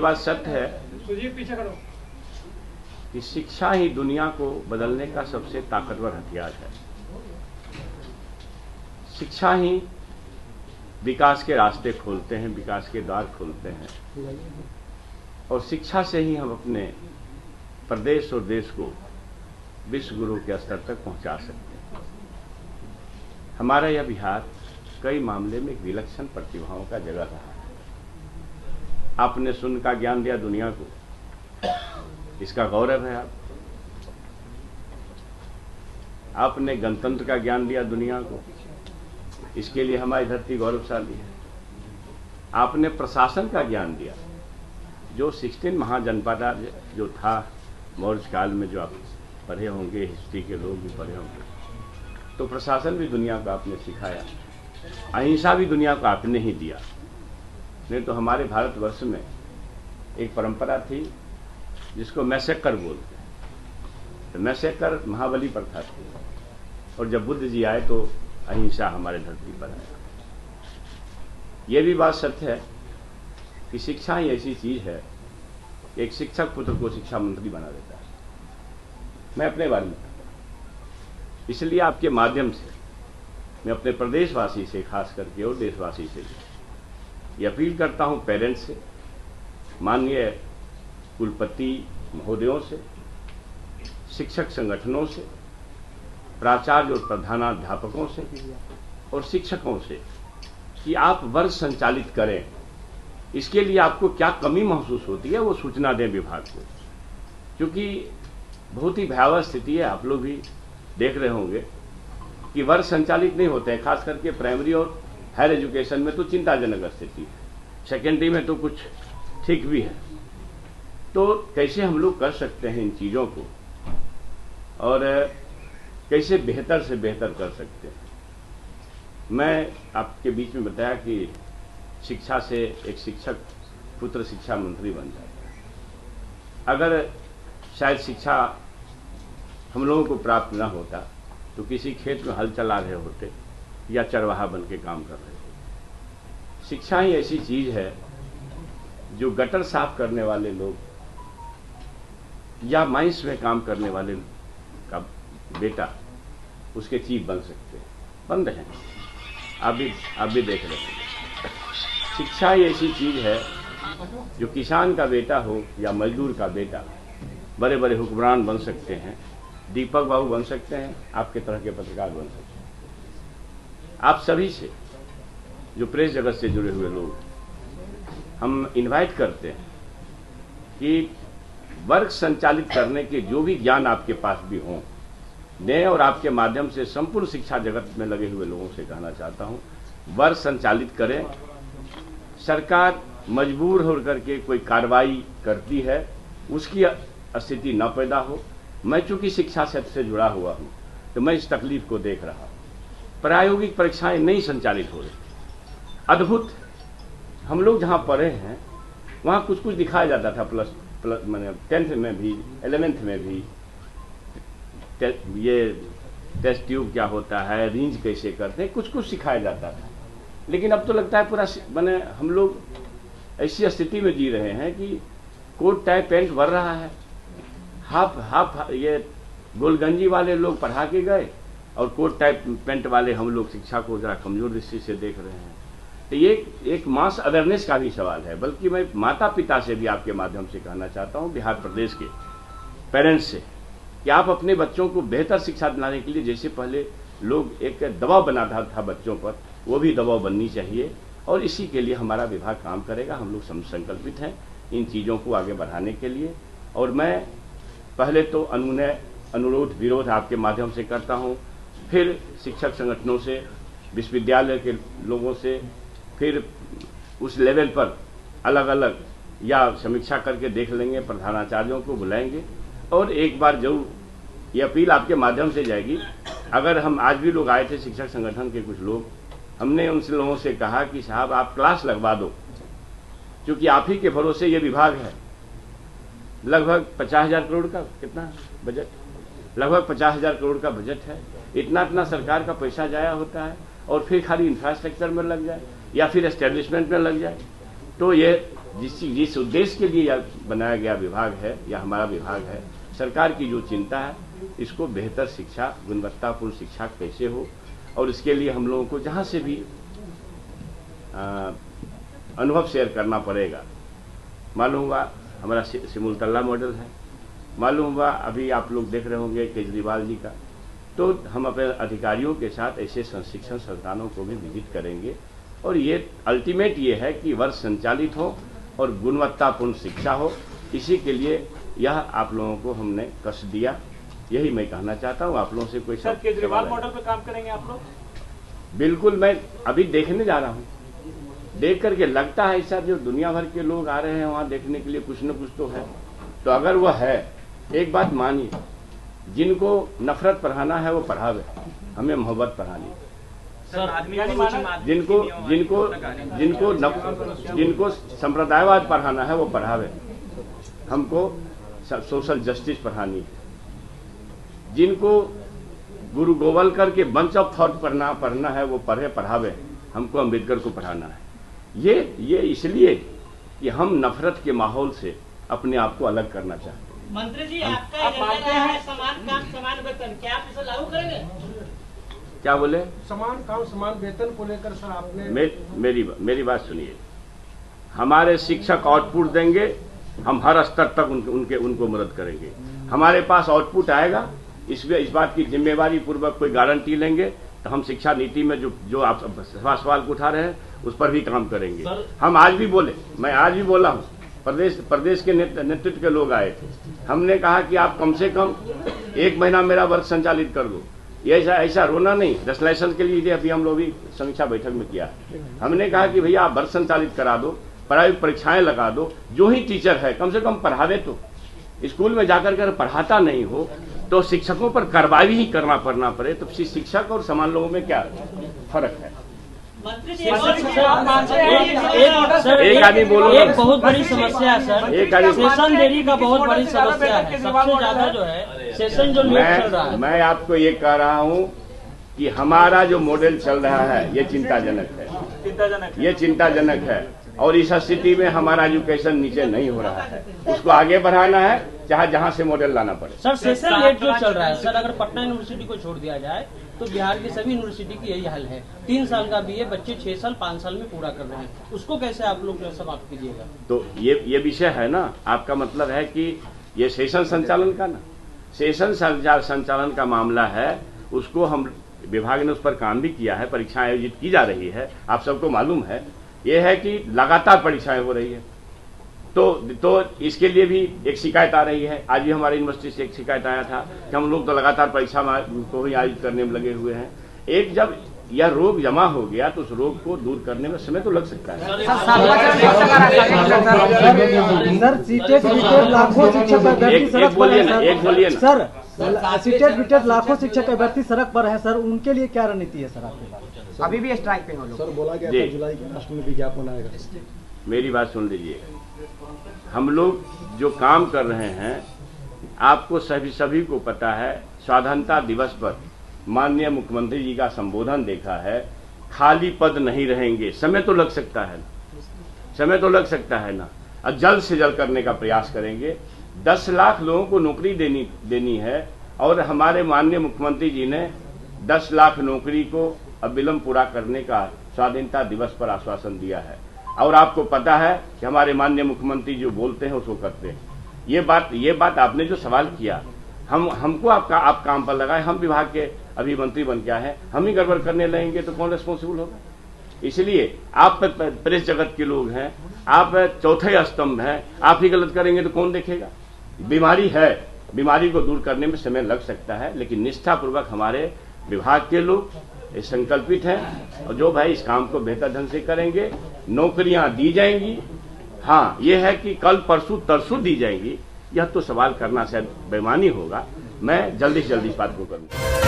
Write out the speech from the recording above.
बात सत्य है कि शिक्षा ही दुनिया को बदलने का सबसे ताकतवर हथियार है। शिक्षा ही विकास के रास्ते खोलते हैं, विकास के द्वार खोलते हैं, और शिक्षा से ही हम अपने प्रदेश और देश को विश्व गुरु के स्तर तक पहुंचा सकते हैं। हमारा यह बिहार कई मामले में एक विलक्षण प्रतिभाओं का जगह रहा है। आपने शून्य का ज्ञान दिया दुनिया को, इसका गौरव है। आपने गणतंत्र का ज्ञान दिया दुनिया को, इसके लिए हमारी धरती गौरवशाली है। आपने प्रशासन का ज्ञान दिया, जो 16 महाजनपद जो था मौर्य काल में, जो आप पढ़े होंगे, हिस्ट्री के लोग भी पढ़े होंगे, तो प्रशासन भी दुनिया को आपने सिखाया। अहिंसा भी दुनिया को आपने ही दिया। नहीं तो हमारे भारतवर्ष में एक परंपरा थी जिसको मैसेकर बोलते हैं। तो मैसेकर महाबली प्रथा थी, और जब बुद्ध जी आए तो अहिंसा हमारे धरती पर आया। यह भी बात सत्य है कि शिक्षा ही ऐसी चीज है, एक शिक्षक पुत्र को शिक्षा मंत्री बना देता है। मैं अपने बारे में, इसलिए आपके माध्यम से मैं अपने प्रदेशवासी से खास करके और देशवासी से ये अपील करता हूं, पेरेंट्स से, माननीय कुलपति महोदयों से, शिक्षक संगठनों से, प्राचार्य और प्रधानाध्यापकों से और शिक्षकों से कि आप वर्ग संचालित करें। इसके लिए आपको क्या कमी महसूस होती है वो सूचना दें विभाग को, क्योंकि बहुत ही भयावह स्थिति है। आप लोग भी देख रहे होंगे कि वर्ग संचालित नहीं होते हैं, खास करके प्राइमरी और हायर एजुकेशन में तो चिंताजनक स्थिति है। सेकेंडरी में तो कुछ ठीक भी है। तो कैसे हम लोग कर सकते हैं इन चीज़ों को, और कैसे बेहतर से बेहतर कर सकते हैं। मैं आपके बीच में बताया कि शिक्षा से एक शिक्षक पुत्र शिक्षा मंत्री बन जाता है। अगर शायद शिक्षा हम लोगों को प्राप्त न होता तो किसी खेत में हल चला रहे होते या चरवाहा बन के काम कर रहे होते। शिक्षा ही ऐसी चीज है जो गटर साफ करने वाले लोग या माइंस में काम करने वाले का बेटा उसके चीफ बन सकते हैं, बन रहे हैं। आप भी देख रहे हैं। शिक्षा ही ऐसी चीज है जो किसान का बेटा हो या मजदूर का बेटा बड़े बड़े हुक्मरान बन सकते हैं, दीपक बाबू बन सकते हैं, आपके तरह के पत्रकार बन सकते हैं। आप सभी से, जो प्रेस जगत से जुड़े हुए लोग, हम इनवाइट करते हैं कि वर्ग संचालित करने के जो भी ज्ञान आपके पास भी हों, ने और आपके माध्यम से संपूर्ण शिक्षा जगत में लगे हुए लोगों से कहना चाहता हूं, वर्ग संचालित करें। सरकार मजबूर होकर के कोई कार्रवाई करती है, उसकी स्थिति न पैदा हो। मैं चूंकि शिक्षा क्षेत्र से जुड़ा हुआ हूं तो मैं इस तकलीफ को देख रहा हूं। प्रायोगिक परीक्षाएं नहीं संचालित हो रही। अद्भुत, हम लोग जहां पढ़े हैं वहां कुछ कुछ दिखाया जाता था, प्लस मैंने 10th में भी 11th में भी, ये टेस्ट ट्यूब क्या होता है, रेंज कैसे करते हैं, कुछ कुछ सिखाया जाता था। लेकिन अब तो लगता है पूरा मैंने हम लोग ऐसी स्थिति में जी रहे हैं कि कोट टाई पैंट भर रहा है, हाफ ये गोलगंजी वाले लोग पढ़ा के गए और कोट टाई पैंट वाले हम लोग शिक्षा को जरा कमजोर दृष्टि से देख रहे हैं। तो ये एक मास अवेयरनेस का भी सवाल है। बल्कि मैं माता पिता से भी आपके माध्यम से कहना चाहता हूं, बिहार प्रदेश के पेरेंट्स से, कि आप अपने बच्चों को बेहतर शिक्षा दिलाने के लिए, जैसे पहले लोग एक दबाव बनाता था बच्चों पर, वो भी दबाव बननी चाहिए। और इसी के लिए हमारा विभाग काम करेगा। हम लोग संकल्पित हैं इन चीज़ों को आगे बढ़ाने के लिए। और मैं पहले तो अनुरोध विरोध आपके माध्यम से करता हूं, फिर शिक्षक संगठनों से, विश्वविद्यालय के लोगों से, फिर उस लेवल पर अलग अलग या समीक्षा करके देख लेंगे, प्रधानाचार्यों को बुलाएंगे। और एक बार जरूर ये अपील आपके माध्यम से जाएगी। अगर हम आज भी लोग आए थे शिक्षक संगठन के कुछ लोग, हमने उनसे लोगों से कहा कि साहब आप क्लास लगवा दो, क्योंकि आप ही के भरोसे ये विभाग है। लगभग 50,000 करोड़ का कितना बजट, लगभग 50,000 करोड़ का बजट है। इतना सरकार का पैसा जाया होता है और फिर खाली इंफ्रास्ट्रक्चर में लग जाए या फिर एस्टेब्लिशमेंट में लग जाए, तो ये जिस उद्देश्य के लिए यह बनाया गया विभाग है या हमारा विभाग है, सरकार की जो चिंता है, इसको बेहतर शिक्षा, गुणवत्तापूर्ण शिक्षा कैसे हो, और इसके लिए हम लोगों को जहाँ से भी अनुभव शेयर करना पड़ेगा। मालूम हुआ हमारा सिमुलतला मॉडल है, मालूम हुआ अभी आप लोग देख रहे होंगे केजरीवाल जी का, तो हम अपने अधिकारियों के साथ ऐसे शिक्षण संस्थानों को भी विजिट करेंगे, और ये अल्टीमेट ये है कि वर्ष संचालित हो और गुणवत्तापूर्ण शिक्षा हो। इसी के लिए यह आप लोगों को हमने कष्ट दिया, यही मैं कहना चाहता हूँ। आप लोगों से कोई सर केजरीवाल मॉडल पे काम करेंगे आप लोग? बिल्कुल, मैं अभी देखने जा रहा हूँ, देख करके लगता है ऐसा, जो दुनिया भर के लोग आ रहे हैं वहाँ देखने के लिए, कुछ न कुछ तो है। तो अगर वह है, एक बात मानिए, जिनको नफरत पढ़ाना है वो पढ़ावे, हमें मोहब्बत पढ़ानी। जिनको संप्रदायवाद पढ़ाना है वो पढ़ावे, हमको सोशल जस्टिस पढ़ानी है। जिनको गुरु गोवलकर के बंच ऑफ थॉट पढ़ना है वो पढ़ावे, हमको अम्बेडकर को पढ़ाना है। ये इसलिए कि हम नफरत के माहौल से अपने आप को अलग करना चाहते हैं। मंत्री जी, आपका एजेंडा है समान काम समान वेतन, क्या आप इसे लागू करेंगे? क्या बोले? समान काम समान वेतन को लेकर सर आपने मेरी बात सुनिए। हमारे शिक्षक आउटपुट देंगे, हम हर स्तर तक उनको मदद करेंगे। हमारे पास आउटपुट आएगा, इस बात की जिम्मेवारी पूर्वक कोई गारंटी लेंगे, तो हम शिक्षा नीति में जो आप सवाल उठा रहे हैं उस पर भी काम करेंगे। हम आज भी बोले, मैं आज भी बोला हूँ, प्रदेश के नेतृत्व के लोग आए थे, हमने कहा कि आप कम से कम 1 महीना मेरा वर्क संचालित कर दो। ये ऐसा रोना नहीं, 10 लाइसेंस के लिए अभी हम लोग भी समीक्षा बैठक में किया। हमने कहा कि भैया आप वर्क संचालित करा दो, प्राइवेट परीक्षाएं लगा दो, जो ही टीचर है कम से कम पढ़ावे। तो स्कूल में जाकर कर पढ़ाता नहीं हो तो शिक्षकों पर कार्रवाई ही करना पड़े, तो शिक्षक और समान लोगों में क्या फर्क है? एक आदमी बोलो। एक बहुत बड़ी समस्या है सर, सेशन देरी का बहुत बड़ी समस्या है। सबसे ज्यादा जो है सेशन जो लेट चल रहा है। मैं आपको ये कह रहा हूँ कि हमारा जो मॉडल चल रहा है ये चिंताजनक है, ये चिंताजनक है। और इस स्थिति में हमारा एजुकेशन नीचे नहीं हो रहा है, उसको आगे बढ़ाना है, चाहे जहाँ से मॉडल लाना पड़े। सर सेशन लेट जो चल रहा है सर, अगर पटना यूनिवर्सिटी को छोड़ दिया जाए तो बिहार की सभी यूनिवर्सिटी की यही हाल है। 3 साल का बीए बच्चे 6 साल 5 साल में पूरा कर रहे हैं, उसको कैसे आप लोग समाप्त कीजिएगा? तो ये विषय है ना, आपका मतलब है कि ये सेशन संचालन का ना, सेशन संचालन का मामला है, उसको हम विभाग ने उस पर काम भी किया है, परीक्षाएं आयोजित की जा रही है, आप सबको मालूम है। ये है कि लगातार परीक्षाएं हो रही है, तो इसके लिए भी एक शिकायत आ रही है। आज भी हमारे यूनिवर्सिटी से एक शिकायत आया था कि हम लोग तो लगातार परीक्षा को ही आयोजित करने में लगे हुए हैं। एक जब यह रोग जमा हो गया तो उस रोग को दूर करने में समय तो लग सकता है। सर सीटेट लाखों शिक्षक अभ्यर्थी सड़क पर हैं सर। एक बोलिए ना सर, सीटेट लाखों शिक्षक अभ्यर्थी सड़क पर हैं सर, उनके लिए क्या रणनीति है सर आपके पास? अभी भी स्ट्राइक पे हो लोग। सर बोला गया था जुलाई के लास्ट में विज्ञापन आएगा। मेरी बात सुन लीजिए, हम लोग जो काम कर रहे हैं, आपको सभी को पता है, स्वाधीनता दिवस पर माननीय मुख्यमंत्री जी का संबोधन देखा है, खाली पद नहीं रहेंगे। समय तो लग सकता है ना, समय तो लग सकता है ना, और जल्द से जल्द करने का प्रयास करेंगे। 10 लाख लोगों को नौकरी देनी है, और हमारे माननीय मुख्यमंत्री जी ने 10 लाख नौकरी को अविलंब पूरा करने का स्वाधीनता दिवस पर आश्वासन दिया है। और आपको पता है कि हमारे माननीय मुख्यमंत्री जो बोलते हैं उसको करते हैं। ये बात आपने जो सवाल किया, हमको आप काम पर लगाए, हम विभाग के अभी मंत्री बन के आए हैं, हम ही गड़बड़ करने लगेंगे तो कौन रिस्पॉन्सिबल होगा? इसलिए आप प्रेस जगत के लोग हैं, आप चौथे स्तंभ हैं, आप ही गलत करेंगे तो कौन देखेगा? बीमारी है, बीमारी को दूर करने में समय लग सकता है, लेकिन निष्ठापूर्वक हमारे विभाग के लोग संकल्पित हैं, और जो भाई इस काम को बेहतर ढंग से करेंगे, नौकरियां दी जाएंगी। हाँ, ये है कि कल परसों तरसों दी जाएंगी, यह तो सवाल करना शायद बेईमानी होगा। मैं जल्दी से जल्दी इस बात को करूंगा।